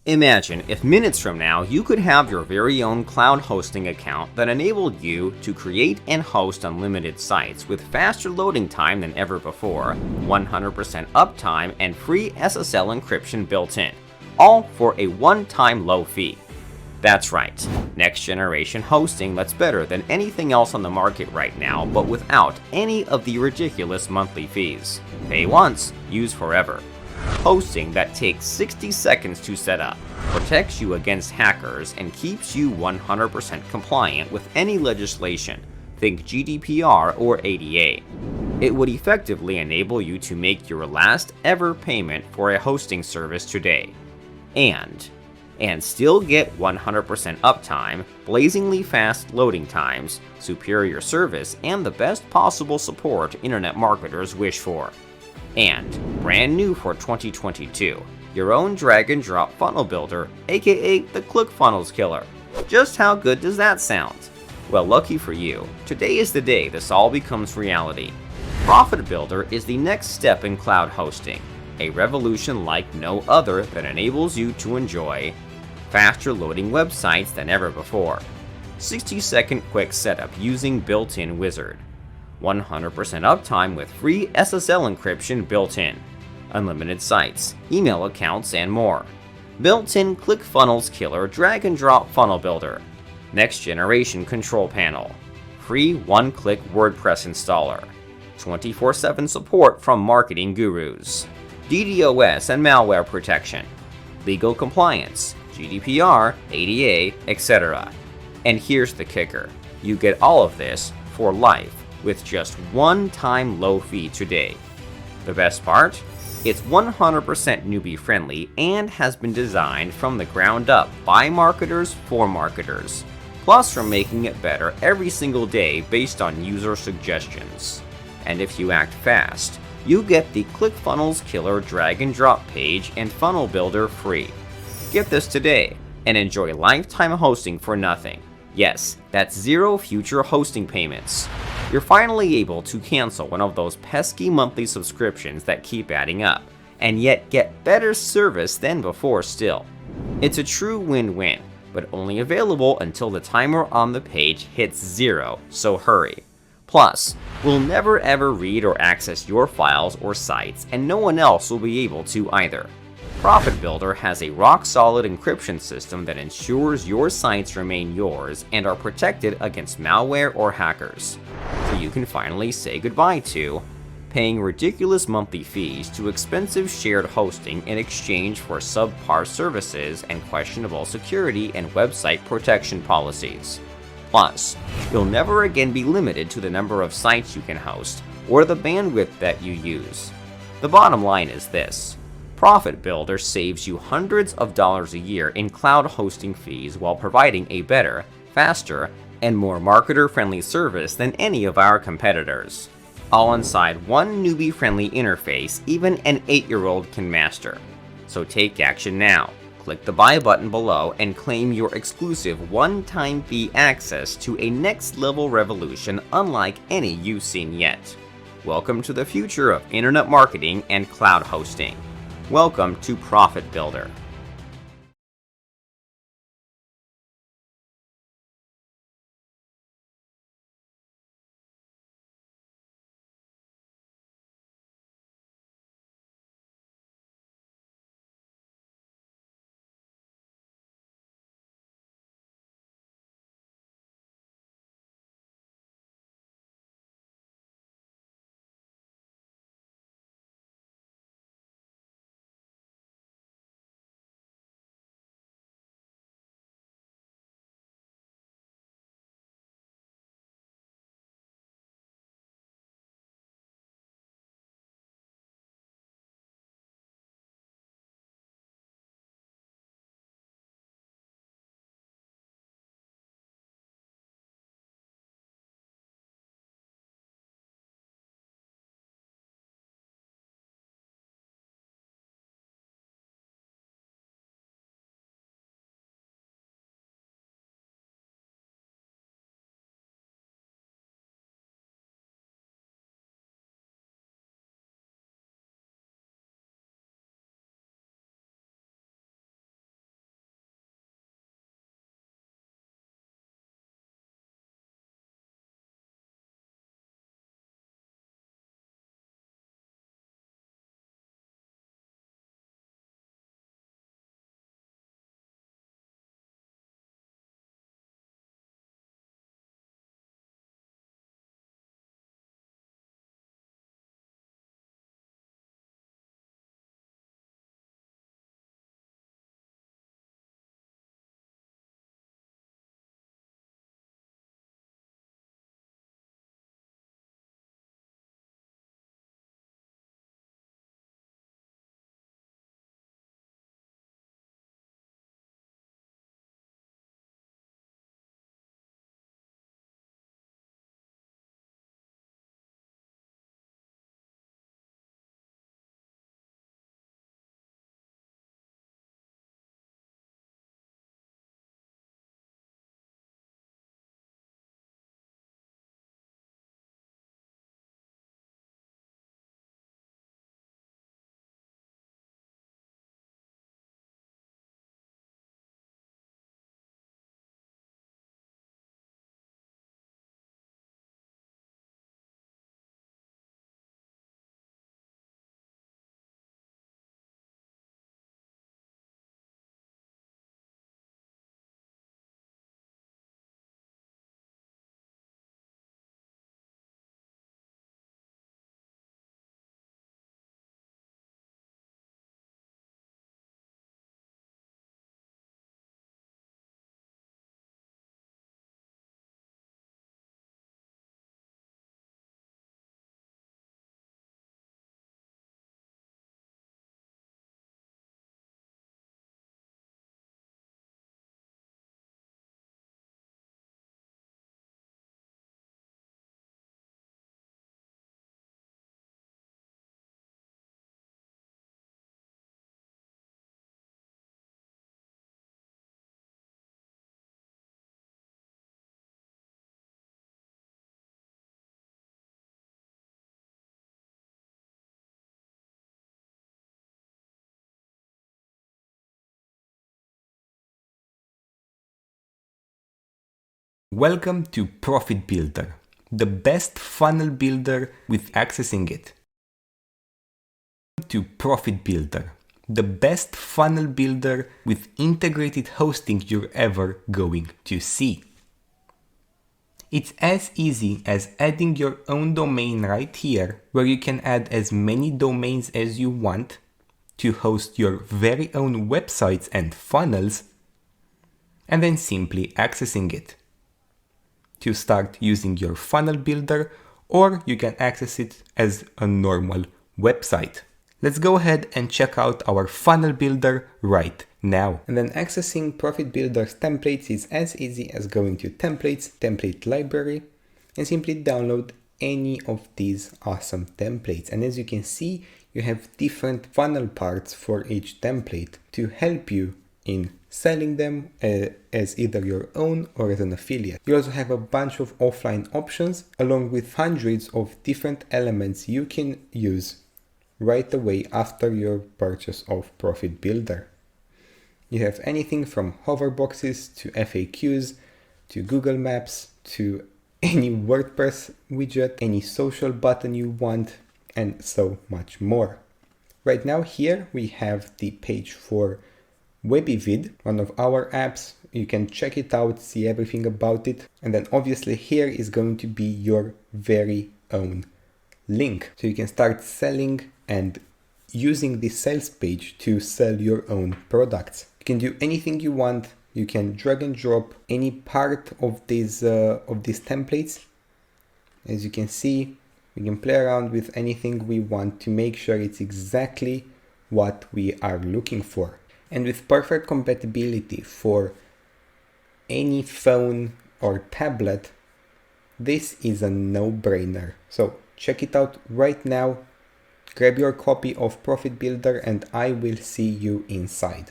Imagine if minutes from now you could have your very own cloud hosting account that enabled you to create and host unlimited sites with faster loading time than ever before, 100% uptime, and free SSL encryption built in, all for a one-time low fee. That's right, next generation hosting that's better than anything else on the market right now, but without any of the ridiculous monthly fees. Pay once, use forever. Hosting that takes 60 seconds to set up, protects you against hackers, and keeps you 100% compliant with any legislation, think GDPR or ADA. It would effectively enable you to make your last ever payment for a hosting service today. And still get 100% uptime, blazingly fast loading times, superior service, and the best possible support internet marketers wish for. And brand new for 2022, your own drag and drop funnel builder, aka the ClickFunnels killer. Just how good does that sound? Well, lucky for you, today is the day this all becomes reality. ProfitBildr is the next step in cloud hosting, a revolution like no other that enables you to enjoy faster loading websites than ever before, 60-second quick setup using built-in wizard, 100% uptime with free SSL encryption built in, unlimited sites, email accounts, and more. Built-in ClickFunnels killer drag and drop funnel builder, next generation control panel, free one-click WordPress installer, 24/7 support from marketing gurus, DDOS and malware protection, legal compliance, GDPR, ADA, etc. And here's the kicker, you get all of this for life with just one-time low fee today. The best part? It's 100% newbie friendly and has been designed from the ground up by marketers for marketers, plus from making it better every single day based on user suggestions. And if you act fast, you get the ClickFunnels killer drag and drop page and funnel builder free. Get this today and enjoy lifetime hosting for nothing. Yes, that's zero future hosting payments. You're finally able to cancel one of those pesky monthly subscriptions that keep adding up, and yet get better service than before still. It's a true win-win, but only available until the timer on the page hits 0, so hurry. Plus, we'll never ever read or access your files or sites, and no one else will be able to either. ProfitBildr has a rock-solid encryption system that ensures your sites remain yours and are protected against malware or hackers. So you can finally say goodbye to paying ridiculous monthly fees to expensive shared hosting in exchange for subpar services and questionable security and website protection policies. Plus, you'll never again be limited to the number of sites you can host or the bandwidth that you use. The bottom line is this. ProfitBildr saves you hundreds of dollars a year in cloud hosting fees while providing a better, faster, and more marketer-friendly service than any of our competitors. All inside one newbie-friendly interface even an 8-year-old can master. So take action now. Click the buy button below and claim your exclusive one-time fee access to a next-level revolution unlike any you've seen yet. Welcome to the future of internet marketing and cloud hosting. Welcome to ProfitBildr. Welcome to ProfitBildr, the best funnel builder with accessing it. To ProfitBildr, the best funnel builder with integrated hosting you're ever going to see. It's as easy as adding your own domain right here, where you can add as many domains as you want to host your very own websites and funnels, and then simply accessing it to start using your funnel builder, or you can access it as a normal website. Let's go ahead and check out our funnel builder right now. And then accessing ProfitBildr's templates is as easy as going to templates, template library, and simply download any of these awesome templates. And as you can see, you have different funnel parts for each template to help you in selling them as either your own or as an affiliate. You also have a bunch of offline options along with hundreds of different elements you can use right away after your purchase of ProfitBildr. You have anything from hover boxes to FAQs to Google Maps to any WordPress widget, any social button you want, and so much more. Right now here we have the page for WebbyVid, one of our apps. You can check it out, see everything about it. And then obviously here is going to be your very own link. So you can start selling and using this sales page to sell your own products. You can do anything you want. You can drag and drop any part of these templates. As you can see, we can play around with anything we want to make sure it's exactly what we are looking for. And with perfect compatibility for any phone or tablet, this is a no-brainer. So check it out right now, grab your copy of ProfitBildr, and I will see you inside.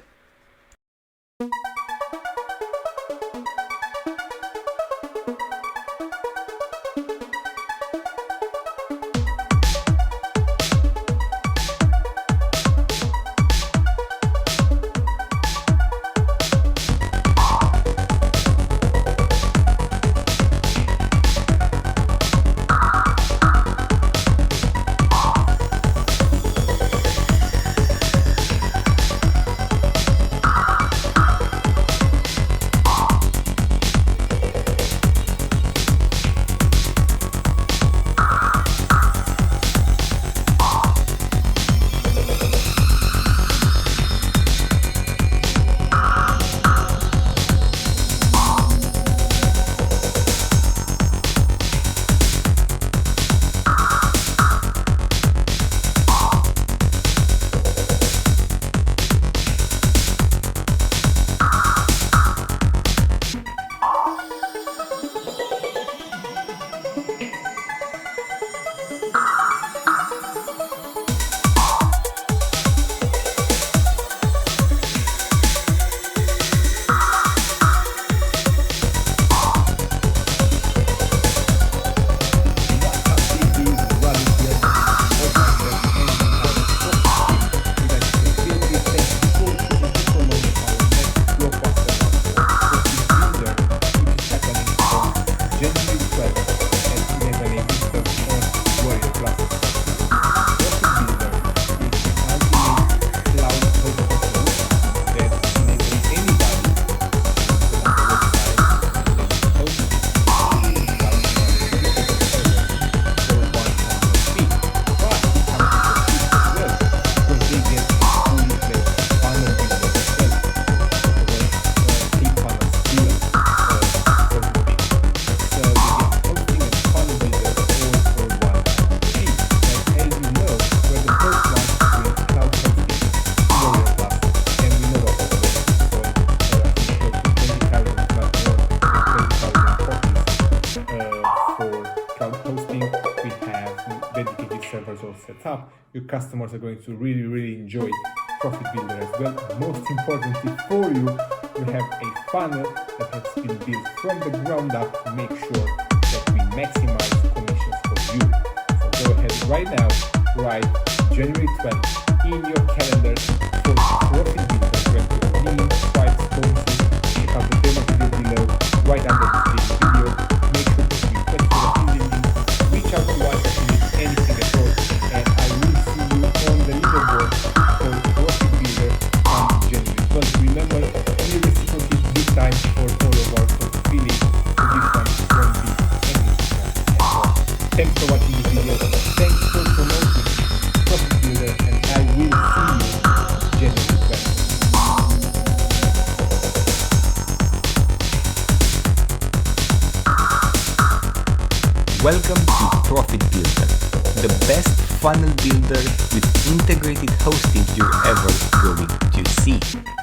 set up, your customers are going to really enjoy ProfitBildr as well. Most importantly for you, we have a funnel that has been built from the ground up to make sure that we maximize commissions for you. So go ahead right now, write January 12th in your calendars for ProfitBildr. Link, stripes, bonuses, check out the demo video below, right under this video. Welcome to ProfitBildr, the best funnel builder with integrated hosting you're ever going to see.